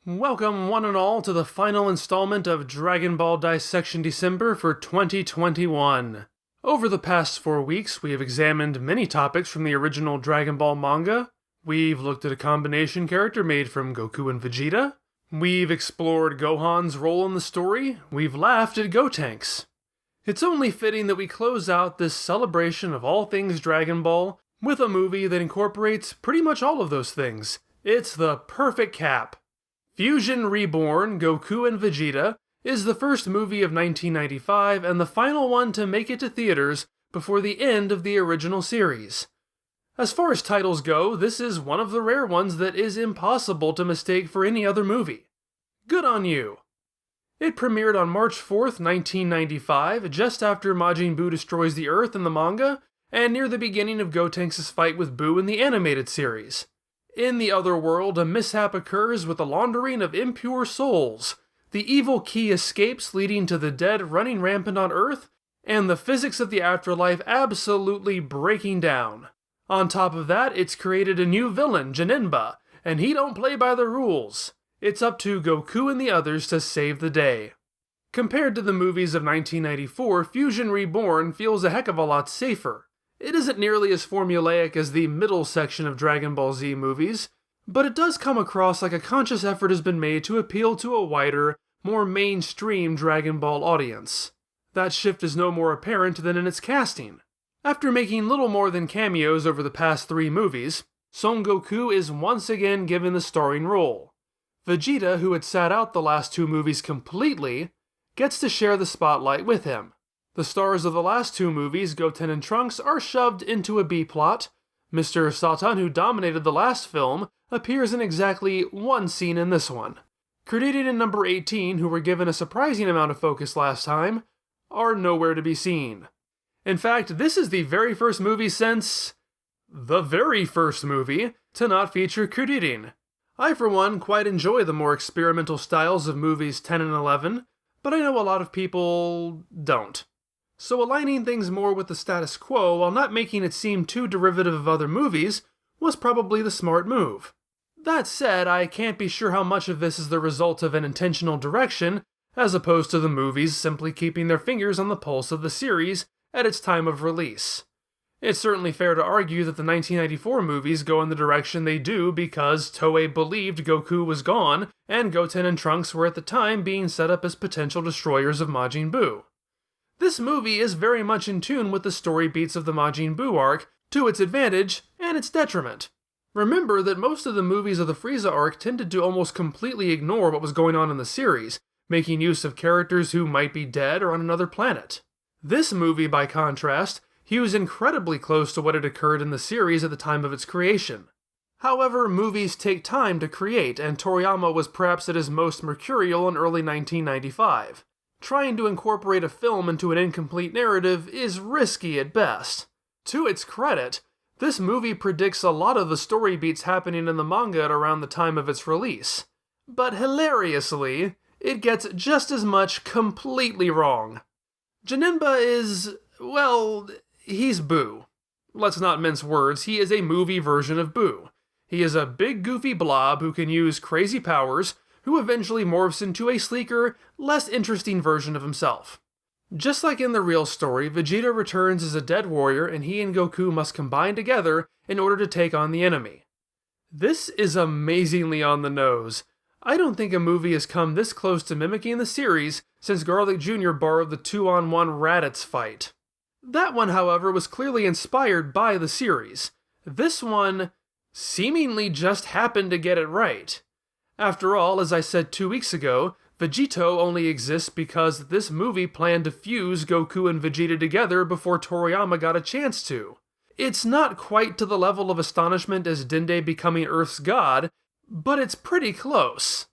Welcome one and all to the final installment of Dragon Ball Dissection December for 2021. Over the past 4 weeks, we have examined many topics from the original Dragon Ball manga. We've looked at a combination character made from Goku and Vegeta. We've explored Gohan's role in the story. We've laughed at Gotenks. It's only fitting that we close out this celebration of all things Dragon Ball with a movie that incorporates pretty much all of those things. It's the perfect cap. Fusion Reborn, Goku and Vegeta, is the first movie of 1995 and the final one to make it to theaters before the end of the original series. As far as titles go, this is one of the rare ones that is impossible to mistake for any other movie. Good on you! It premiered on March 4th, 1995, just after Majin Buu destroys the Earth in the manga, and near the beginning of Gotenks' fight with Buu in the animated series. In the other world, a mishap occurs with the laundering of impure souls. The evil Ki escapes, leading to the dead running rampant on Earth, and the physics of the afterlife absolutely breaking down. On top of that, it's created a new villain, Janemba, and he don't play by the rules. It's up to Goku and the others to save the day. Compared to the movies of 1994, Fusion Reborn feels a heck of a lot safer. It isn't nearly as formulaic as the middle section of Dragon Ball Z movies, but it does come across like a conscious effort has been made to appeal to a wider, more mainstream Dragon Ball audience. That shift is no more apparent than in its casting. After making little more than cameos over the past 3 movies, Son Goku is once again given the starring role. Vegeta, who had sat out the last 2 movies completely, gets to share the spotlight with him. The stars of the last 2 movies, Goten and Trunks, are shoved into a B-plot. Mr. Satan, who dominated the last film, appears in exactly 1 scene in this one. Credited in number 18, who were given a surprising amount of focus last time, are nowhere to be seen. In fact, this is the very first movie since the very first movie to not feature crediting. I, for one, quite enjoy the more experimental styles of movies 10 and 11, but I know a lot of people don't. So aligning things more with the status quo while not making it seem too derivative of other movies was probably the smart move. That said, I can't be sure how much of this is the result of an intentional direction, as opposed to the movies simply keeping their fingers on the pulse of the series at its time of release. It's certainly fair to argue that the 1994 movies go in the direction they do because Toei believed Goku was gone, and Goten and Trunks were at the time being set up as potential destroyers of Majin Buu. This movie is very much in tune with the story beats of the Majin Buu arc, to its advantage and its detriment. Remember that most of the movies of the Frieza arc tended to almost completely ignore what was going on in the series, making use of characters who might be dead or on another planet. This movie, by contrast, hews incredibly close to what had occurred in the series at the time of its creation. However, movies take time to create, and Toriyama was perhaps at his most mercurial in early 1995. Trying to incorporate a film into an incomplete narrative is risky at best. To its credit, this movie predicts a lot of the story beats happening in the manga at around the time of its release. But hilariously, it gets just as much completely wrong. Janemba is, well, he's Buu. Let's not mince words, he is a movie version of Buu. He is a big goofy blob who can use crazy powers, who eventually morphs into a sleeker, less interesting version of himself. Just like in the real story, Vegeta returns as a dead warrior and he and Goku must combine together in order to take on the enemy. This is amazingly on the nose. I don't think a movie has come this close to mimicking the series since Garlic Jr. borrowed the 2-on-1 Raditz fight. That one, however, was clearly inspired by the series. This one seemingly just happened to get it right. After all, as I said 2 weeks ago, Vegetto only exists because this movie planned to fuse Goku and Vegeta together before Toriyama got a chance to. It's not quite to the level of astonishment as Dende becoming Earth's god, but it's pretty close.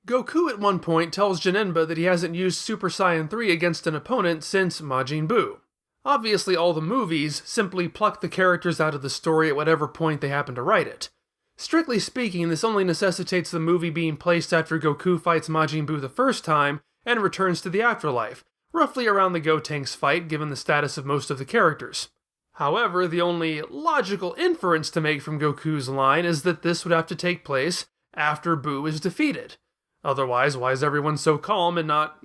Goku at one point tells Janemba that he hasn't used Super Saiyan 3 against an opponent since Majin Buu. Obviously, all the movies simply pluck the characters out of the story at whatever point they happen to write it. Strictly speaking, this only necessitates the movie being placed after Goku fights Majin Buu the first time and returns to the afterlife, roughly around the Gotenks fight given the status of most of the characters. However, the only logical inference to make from Goku's line is that this would have to take place after Buu is defeated. Otherwise, why is everyone so calm and not,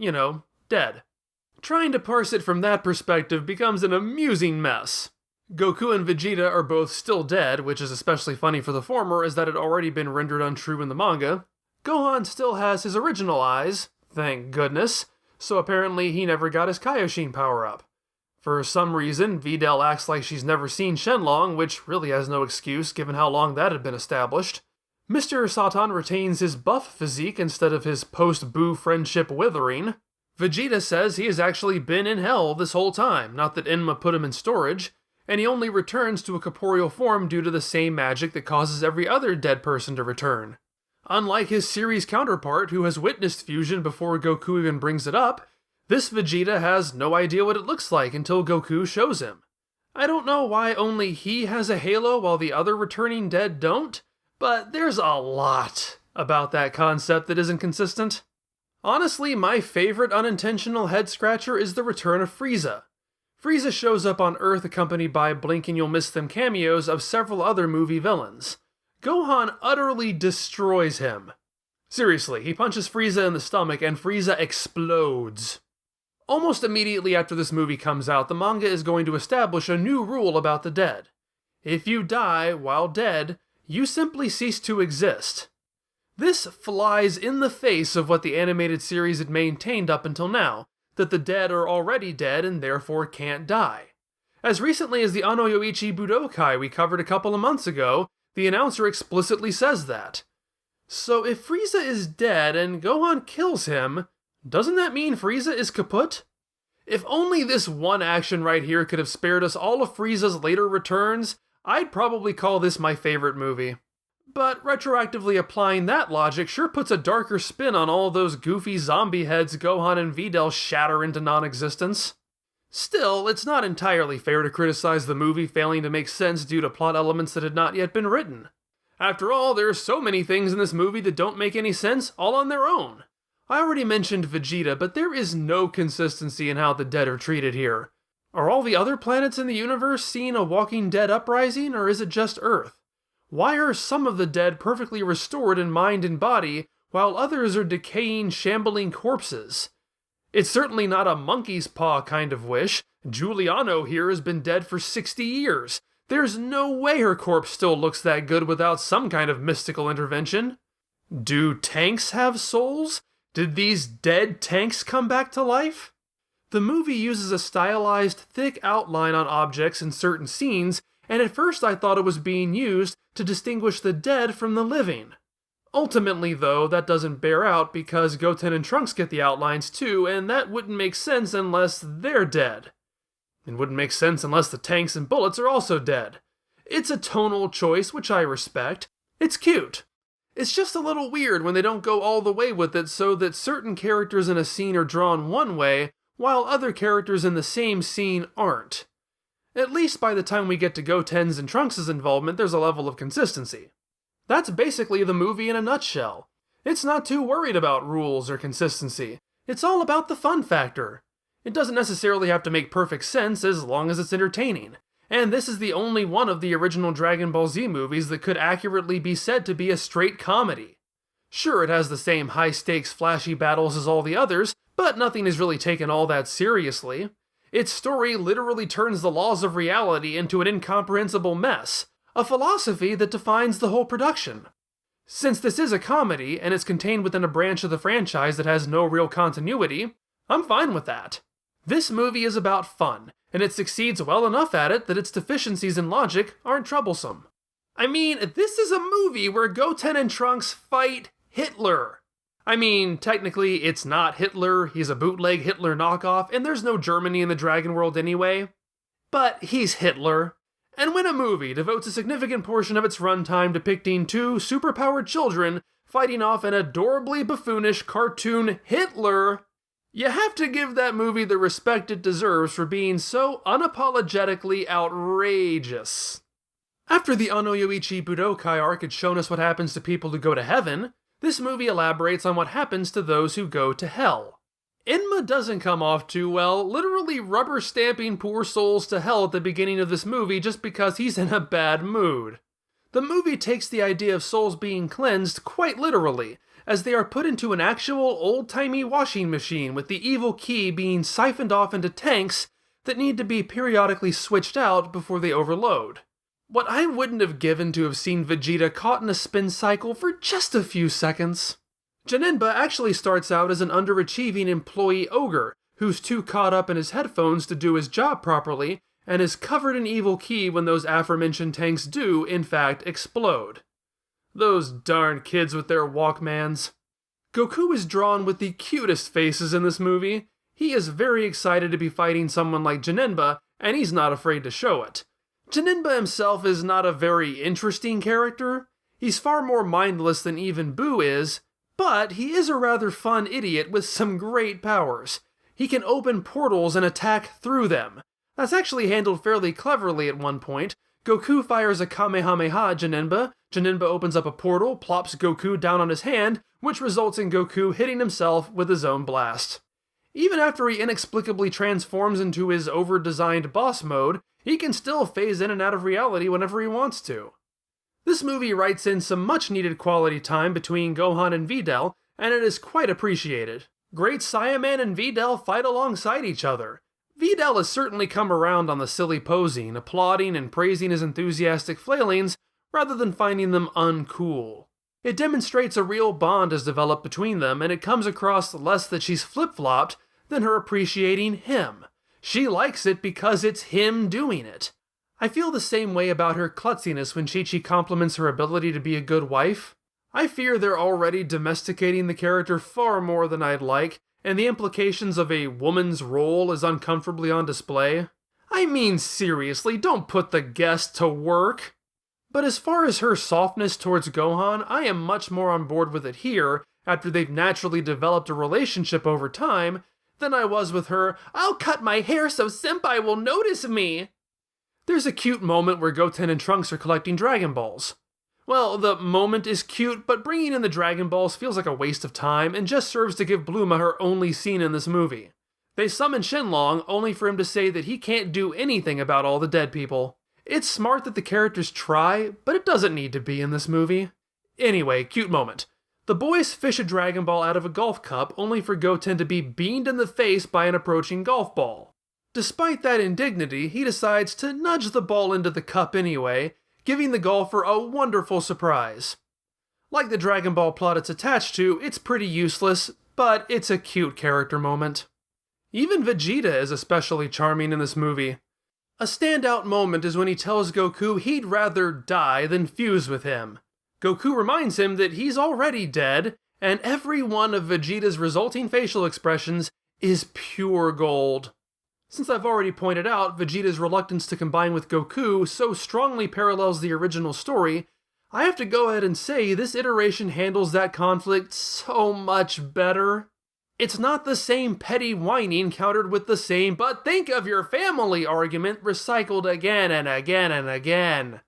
dead? Trying to parse it from that perspective becomes an amusing mess. Goku and Vegeta are both still dead, which is especially funny for the former as that had already been rendered untrue in the manga. Gohan still has his original eyes, thank goodness, so apparently he never got his Kaioshin power-up. For some reason, Videl acts like she's never seen Shenlong, which really has no excuse given how long that had been established. Mr. Satan retains his buff physique instead of his post-Boo friendship withering. Vegeta says he has actually been in hell this whole time, not that Enma put him in storage, and he only returns to a corporeal form due to the same magic that causes every other dead person to return. Unlike his series counterpart, who has witnessed fusion before Goku even brings it up, this Vegeta has no idea what it looks like until Goku shows him. I don't know why only he has a halo while the other returning dead don't, but there's a lot about that concept that isn't consistent. Honestly, my favorite unintentional head-scratcher is the return of Frieza. Frieza shows up on Earth accompanied by blink-and-you'll-miss-them cameos of several other movie villains. Gohan utterly destroys him. Seriously, he punches Frieza in the stomach and Frieza explodes. Almost immediately after this movie comes out, the manga is going to establish a new rule about the dead. If you die while dead, you simply cease to exist. This flies in the face of what the animated series had maintained up until now, that the dead are already dead and therefore can't die. As recently as the Ano Yoichi Budokai we covered a couple of months ago, the announcer explicitly says that. So if Frieza is dead and Gohan kills him, doesn't that mean Frieza is kaput? If only this one action right here could have spared us all of Frieza's later returns, I'd probably call this my favorite movie. But retroactively applying that logic sure puts a darker spin on all those goofy zombie heads Gohan and Videl shatter into non-existence. Still, it's not entirely fair to criticize the movie failing to make sense due to plot elements that had not yet been written. After all, there are so many things in this movie that don't make any sense all on their own. I already mentioned Vegeta, but there is no consistency in how the dead are treated here. Are all the other planets in the universe seeing a Walking Dead uprising, or is it just Earth? Why are some of the dead perfectly restored in mind and body, while others are decaying, shambling corpses? It's certainly not a monkey's paw kind of wish. Giuliano here has been dead for 60 years. There's no way her corpse still looks that good without some kind of mystical intervention. Do tanks have souls? Did these dead tanks come back to life? The movie uses a stylized, thick outline on objects in certain scenes, and at first I thought it was being used to distinguish the dead from the living. Ultimately, though, that doesn't bear out because Goten and Trunks get the outlines too, and that wouldn't make sense unless they're dead. It wouldn't make sense unless the tanks and bullets are also dead. It's a tonal choice, which I respect. It's cute. It's just a little weird when they don't go all the way with it so that certain characters in a scene are drawn one way, while other characters in the same scene aren't. At least by the time we get to Goten's and Trunks' involvement, there's a level of consistency. That's basically the movie in a nutshell. It's not too worried about rules or consistency. It's all about the fun factor. It doesn't necessarily have to make perfect sense as long as it's entertaining. And this is the only one of the original Dragon Ball Z movies that could accurately be said to be a straight comedy. Sure, it has the same high-stakes, flashy battles as all the others, but nothing is really taken all that seriously. Its story literally turns the laws of reality into an incomprehensible mess, a philosophy that defines the whole production. Since this is a comedy, and it's contained within a branch of the franchise that has no real continuity, I'm fine with that. This movie is about fun, and it succeeds well enough at it that its deficiencies in logic aren't troublesome. I mean, this is a movie where Goten and Trunks fight Hitler. I mean, technically it's not Hitler, he's a bootleg Hitler knockoff, and there's no Germany in the Dragon World anyway. But he's Hitler. And when a movie devotes a significant portion of its runtime depicting two superpowered children fighting off an adorably buffoonish cartoon Hitler, you have to give that movie the respect it deserves for being so unapologetically outrageous. After the Ano Yoichi Budokai arc had shown us what happens to people who go to heaven, this movie elaborates on what happens to those who go to hell. Enma doesn't come off too well, literally rubber stamping poor souls to hell at the beginning of this movie just because he's in a bad mood. The movie takes the idea of souls being cleansed quite literally, as they are put into an actual old-timey washing machine with the evil ki being siphoned off into tanks that need to be periodically switched out before they overload. What I wouldn't have given to have seen Vegeta caught in a spin cycle for just a few seconds. Janemba actually starts out as an underachieving employee ogre who's too caught up in his headphones to do his job properly and is covered in evil ki when those aforementioned tanks do, in fact, explode. Those darn kids with their Walkmans. Goku is drawn with the cutest faces in this movie. He is very excited to be fighting someone like Janemba, and he's not afraid to show it. Janemba himself is not a very interesting character. He's far more mindless than even Boo is, but he is a rather fun idiot with some great powers. He can open portals and attack through them. That's actually handled fairly cleverly at one point. Goku fires a Kamehameha at Janemba. Janemba opens up a portal, plops Goku down on his hand, which results in Goku hitting himself with his own blast. Even after he inexplicably transforms into his over-designed boss mode, he can still phase in and out of reality whenever he wants to. This movie writes in some much-needed quality time between Gohan and Videl, and it is quite appreciated. Great Saiyaman and Videl fight alongside each other. Videl has certainly come around on the silly posing, applauding and praising his enthusiastic flailings rather than finding them uncool. It demonstrates a real bond has developed between them, and it comes across less that she's flip-flopped than her appreciating him. She likes it because it's him doing it. I feel the same way about her klutziness when Chi-Chi compliments her ability to be a good wife. I fear they're already domesticating the character far more than I'd like, and the implications of a woman's role is uncomfortably on display. I mean, seriously, don't put the guest to work. But as far as her softness towards Gohan, I am much more on board with it here, after they've naturally developed a relationship over time, than I was with her, "I'll cut my hair so Senpai will notice me." There's a cute moment where Goten and Trunks are collecting Dragon Balls. Well, the moment is cute, but bringing in the Dragon Balls feels like a waste of time and just serves to give Bluma her only scene in this movie. They summon Shenlong only for him to say that he can't do anything about all the dead people. It's smart that the characters try, but it doesn't need to be in this movie. Anyway, cute moment. The boys fish a Dragon Ball out of a golf cup only for Goten to be beamed in the face by an approaching golf ball. Despite that indignity, he decides to nudge the ball into the cup anyway, giving the golfer a wonderful surprise. Like the Dragon Ball plot it's attached to, it's pretty useless, but it's a cute character moment. Even Vegeta is especially charming in this movie. A standout moment is when he tells Goku he'd rather die than fuse with him. Goku reminds him that he's already dead, and every one of Vegeta's resulting facial expressions is pure gold. Since I've already pointed out Vegeta's reluctance to combine with Goku so strongly parallels the original story, I have to go ahead and say this iteration handles that conflict so much better. It's not the same petty whining countered with the same "but think of your family" argument recycled again and again and again.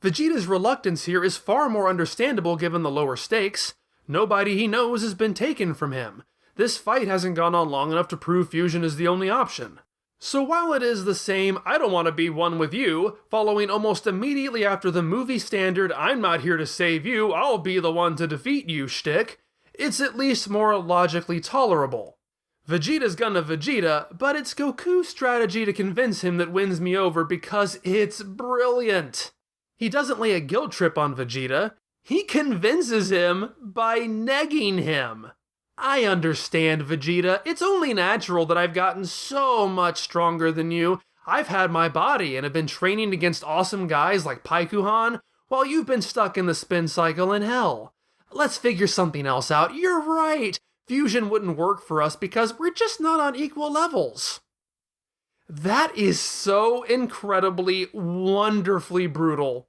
Vegeta's reluctance here is far more understandable given the lower stakes. Nobody he knows has been taken from him. This fight hasn't gone on long enough to prove fusion is the only option. So while it is the same "I don't want to be one with you" following almost immediately after the movie standard "I'm not here to save you, I'll be the one to defeat you" shtick, it's at least more logically tolerable. Vegeta's gonna Vegeta, but it's Goku's strategy to convince him that wins me over because it's brilliant. He doesn't lay a guilt trip on Vegeta, he convinces him by negging him. I understand, Vegeta. It's only natural that I've gotten so much stronger than you. I've had my body and have been training against awesome guys like Paikuhan, while you've been stuck in the spin cycle in hell. Let's figure something else out. You're right. Fusion wouldn't work for us because we're just not on equal levels. That is so incredibly, wonderfully brutal.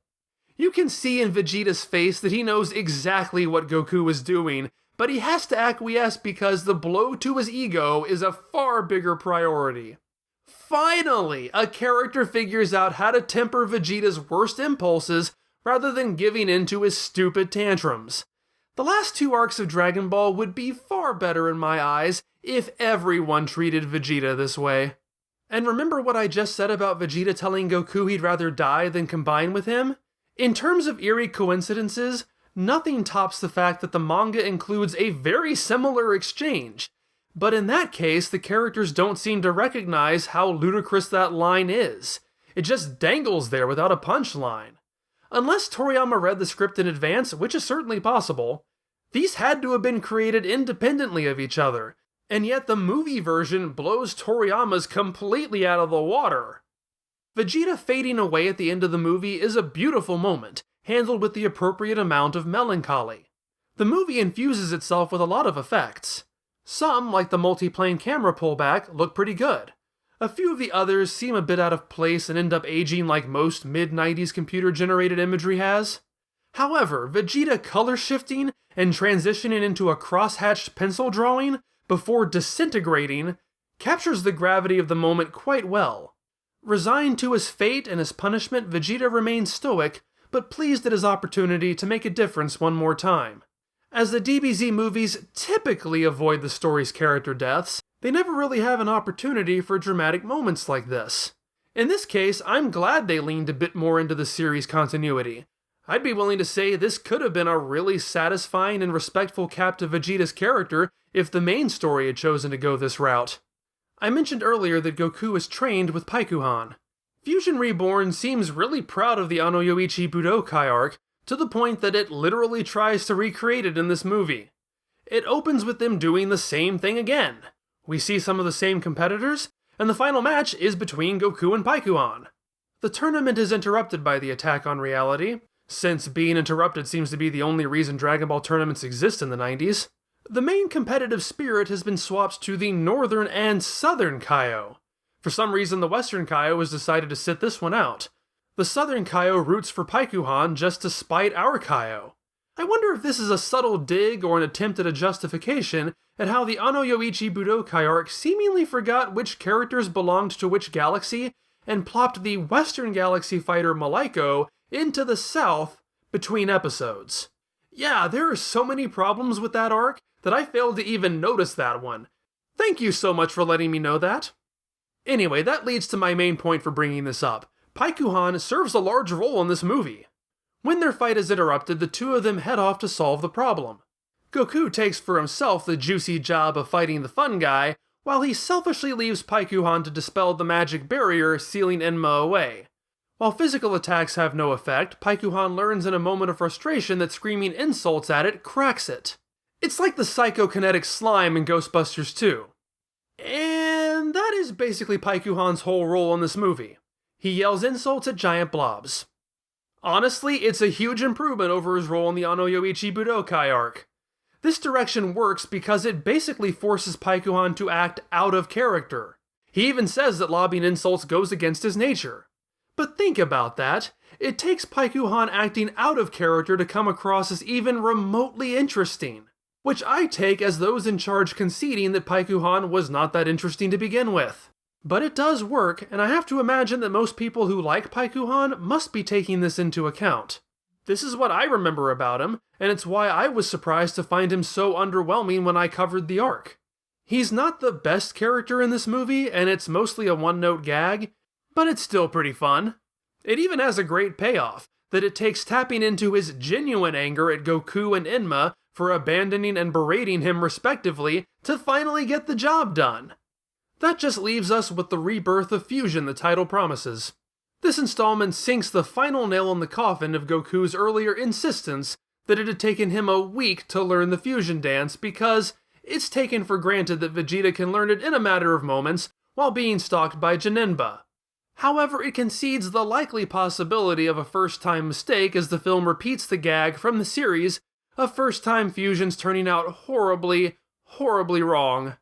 You can see in Vegeta's face that he knows exactly what Goku is doing, but he has to acquiesce because the blow to his ego is a far bigger priority. Finally, a character figures out how to temper Vegeta's worst impulses rather than giving in to his stupid tantrums. The last two arcs of Dragon Ball would be far better in my eyes if everyone treated Vegeta this way. And remember what I just said about Vegeta telling Goku he'd rather die than combine with him? In terms of eerie coincidences, nothing tops the fact that the manga includes a very similar exchange. But in that case, the characters don't seem to recognize how ludicrous that line is. It just dangles there without a punchline. Unless Toriyama read the script in advance, which is certainly possible, these had to have been created independently of each other, and yet the movie version blows Toriyama's completely out of the water. Vegeta fading away at the end of the movie is a beautiful moment, handled with the appropriate amount of melancholy. The movie infuses itself with a lot of effects. Some, like the multiplane camera pullback, look pretty good. A few of the others seem a bit out of place and end up aging like most mid-90s computer-generated imagery has. However, Vegeta color shifting and transitioning into a cross-hatched pencil drawing before disintegrating captures the gravity of the moment quite well. Resigned to his fate and his punishment, Vegeta remains stoic, but pleased at his opportunity to make a difference one more time. As the DBZ movies typically avoid the story's character deaths, they never really have an opportunity for dramatic moments like this. In this case, I'm glad they leaned a bit more into the series' continuity. I'd be willing to say this could have been a really satisfying and respectful cap to Vegeta's character if the main story had chosen to go this route. I mentioned earlier that Goku is trained with Paikuhan. Fusion Reborn seems really proud of the Ano Yoichi Budokai arc, to the point that it literally tries to recreate it in this movie. It opens with them doing the same thing again. We see some of the same competitors, and the final match is between Goku and Paikuhan. The tournament is interrupted by the attack on reality, since being interrupted seems to be the only reason Dragon Ball tournaments exist in the 90s. The main competitive spirit has been swapped to the Northern and Southern Kaio. For some reason, the Western Kaio has decided to sit this one out. The Southern Kaio roots for Paikuhan just to spite our Kaio. I wonder if this is a subtle dig or an attempt at a justification at how the Ano Yoichi Budokai arc seemingly forgot which characters belonged to which galaxy and plopped the Western Galaxy fighter Malaiko into the South between episodes. Yeah, there are so many problems with that arc that I failed to even notice that one. Thank you so much for letting me know that. Anyway, that leads to my main point for bringing this up. Paikuhan serves a large role in this movie. When their fight is interrupted, the two of them head off to solve the problem. Goku takes for himself the juicy job of fighting the fun guy, while he selfishly leaves Paikuhan to dispel the magic barrier sealing Enma away. While physical attacks have no effect, Paikuhan learns in a moment of frustration that screaming insults at it cracks it. It's like the psychokinetic slime in Ghostbusters 2. And that is basically Paikuhan's whole role in this movie. He yells insults at giant blobs. Honestly, it's a huge improvement over his role in the Ano Yoichi Budokai arc. This direction works because it basically forces Paikuhan to act out of character. He even says that lobbing insults goes against his nature. But think about that. It takes Paikuhan acting out of character to come across as even remotely interesting, which I take as those in charge conceding that Paikuhan was not that interesting to begin with. But it does work, and I have to imagine that most people who like Paikuhan must be taking this into account. This is what I remember about him, and it's why I was surprised to find him so underwhelming when I covered the arc. He's not the best character in this movie, and it's mostly a one-note gag, but it's still pretty fun. It even has a great payoff, that it takes tapping into his genuine anger at Goku and Enma for abandoning and berating him respectively to finally get the job done. That just leaves us with the rebirth of fusion the title promises. This installment sinks the final nail in the coffin of Goku's earlier insistence that it had taken him a week to learn the fusion dance because it's taken for granted that Vegeta can learn it in a matter of moments while being stalked by Janemba. However, it concedes the likely possibility of a first-time mistake as the film repeats the gag from the series of first-time fusions turning out horribly, horribly wrong.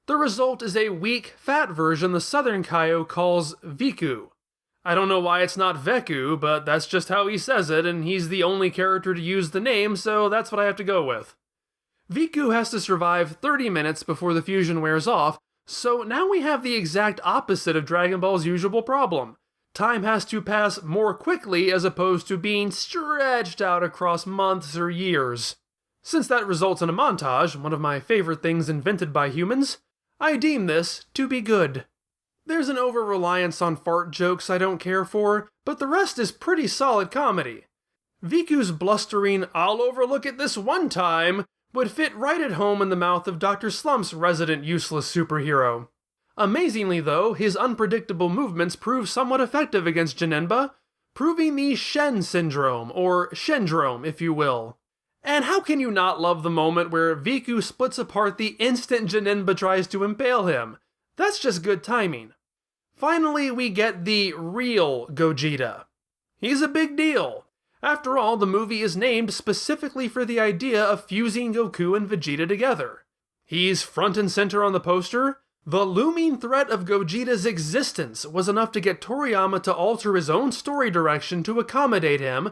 The result is a weak, fat version the Southern Kaio calls Viku. I don't know why it's not Veku, but that's just how he says it, and he's the only character to use the name, so that's what I have to go with. Viku has to survive 30 minutes before the fusion wears off, so now we have the exact opposite of Dragon Ball's usual problem. Time has to pass more quickly as opposed to being stretched out across months or years. Since that results in a montage, one of my favorite things invented by humans, I deem this to be good. There's an over-reliance on fart jokes I don't care for, but the rest is pretty solid comedy. Viku's blustering, "I'll overlook it this one time," would fit right at home in the mouth of Dr. Slump's resident useless superhero. Amazingly though, his unpredictable movements prove somewhat effective against Janemba, proving the Shen syndrome, or Shendrome if you will. And how can you not love the moment where Viku splits apart the instant Janemba tries to impale him? That's just good timing. Finally, we get the real Gogeta. He's a big deal. After all, the movie is named specifically for the idea of fusing Goku and Vegeta together. He's front and center on the poster. The looming threat of Gogeta's existence was enough to get Toriyama to alter his own story direction to accommodate him,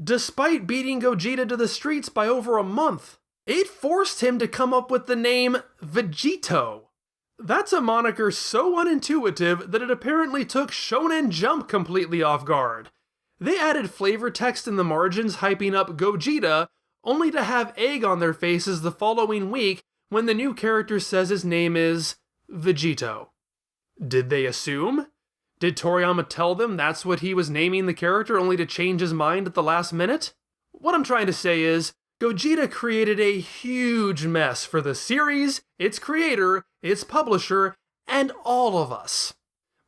despite beating Gogeta to the streets by over a month. It forced him to come up with the name Vegetto. That's a moniker so unintuitive that it apparently took Shonen Jump completely off guard. They added flavor text in the margins hyping up Gogeta, only to have egg on their faces the following week when the new character says his name is Vegetto. Did they assume? Did Toriyama tell them that's what he was naming the character only to change his mind at the last minute? What I'm trying to say is, Gogeta created a huge mess for the series, its creator, its publisher, and all of us.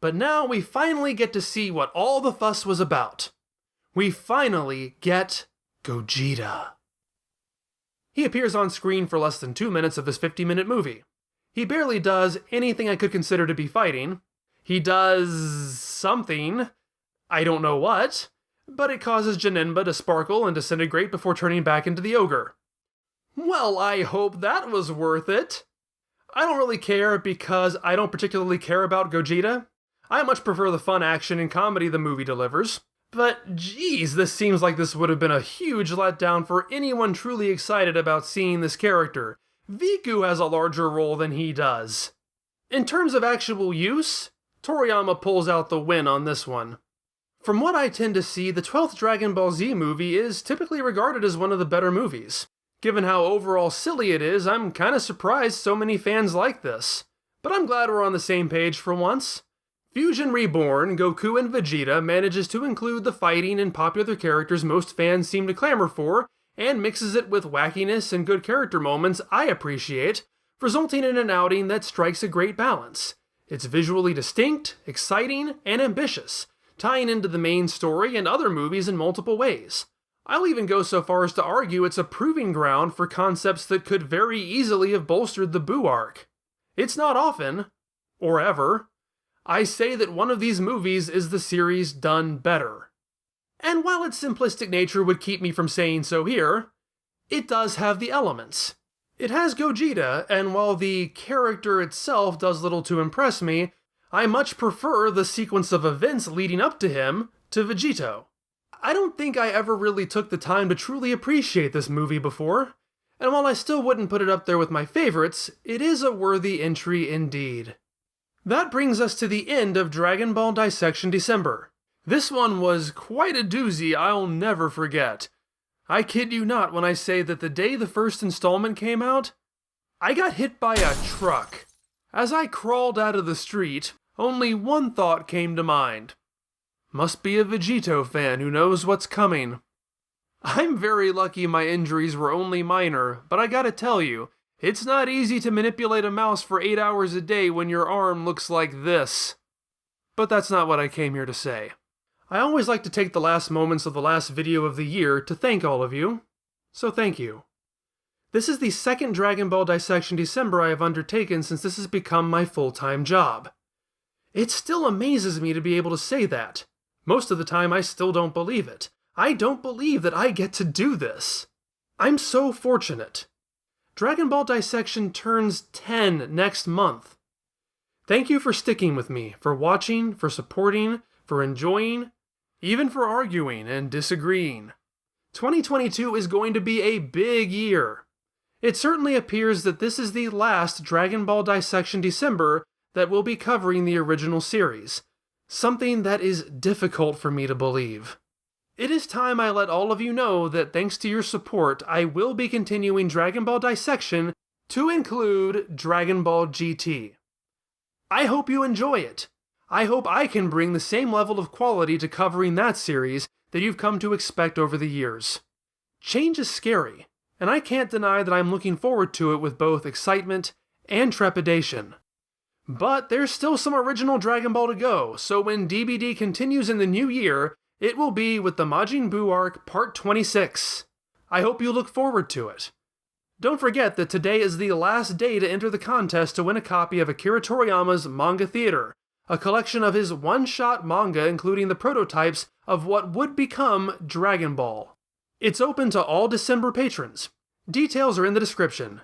But now we finally get to see what all the fuss was about. We finally get Gogeta. He appears on screen for less than 2 minutes of this 50-minute movie. He barely does anything I could consider to be fighting. He does something, I don't know what, but it causes Janemba to sparkle and disintegrate before turning back into the ogre. Well, I hope that was worth it. I don't really care because I don't particularly care about Gogeta. I much prefer the fun action and comedy the movie delivers. But geez, this seems like this would have been a huge letdown for anyone truly excited about seeing this character. Viku has a larger role than he does. In terms of actual use, Toriyama pulls out the win on this one. From what I tend to see, the 12th Dragon Ball Z movie is typically regarded as one of the better movies. Given how overall silly it is, I'm kinda surprised so many fans like this. But I'm glad we're on the same page for once. Fusion Reborn, Goku and Vegeta manages to include the fighting and popular characters most fans seem to clamor for, and mixes it with wackiness and good character moments I appreciate, resulting in an outing that strikes a great balance. It's visually distinct, exciting, and ambitious, tying into the main story and other movies in multiple ways. I'll even go so far as to argue it's a proving ground for concepts that could very easily have bolstered the Buu arc. It's not often, or ever, I say that one of these movies is the series done better. And while its simplistic nature would keep me from saying so here, it does have the elements. It has Gogeta, and while the character itself does little to impress me, I much prefer the sequence of events leading up to him to Vegetto. I don't think I ever really took the time to truly appreciate this movie before, and while I still wouldn't put it up there with my favorites, it is a worthy entry indeed. That brings us to the end of Dragon Ball Dissection December. This one was quite a doozy I'll never forget. I kid you not when I say that the day the first installment came out, I got hit by a truck. As I crawled out of the street, only one thought came to mind. Must be a Vegetto fan who knows what's coming. I'm very lucky my injuries were only minor, but I gotta tell you, it's not easy to manipulate a mouse for 8 hours a day when your arm looks like this. But that's not what I came here to say. I always like to take the last moments of the last video of the year to thank all of you, so thank you. This is the second Dragon Ball Dissection December I have undertaken since this has become my full-time job. It still amazes me to be able to say that. Most of the time I still don't believe it. I don't believe that I get to do this. I'm so fortunate. Dragon Ball Dissection turns 10 next month. Thank you for sticking with me, for watching, for supporting, for enjoying, even for arguing and disagreeing. 2022 is going to be a big year. It certainly appears that this is the last Dragon Ball Dissection December that will be covering the original series, something that is difficult for me to believe. It is time I let all of you know that thanks to your support, I will be continuing Dragon Ball Dissection to include Dragon Ball GT. I hope you enjoy it. I hope I can bring the same level of quality to covering that series that you've come to expect over the years. Change is scary, and I can't deny that I'm looking forward to it with both excitement and trepidation. But there's still some original Dragon Ball to go, so when DBD continues in the new year, it will be with the Majin Buu arc Part 26. I hope you look forward to it. Don't forget that today is the last day to enter the contest to win a copy of Akira Toriyama's Manga Theater, a collection of his one-shot manga including the prototypes of what would become Dragon Ball. It's open to all December patrons. Details are in the description.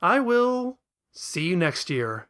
I will see you next year.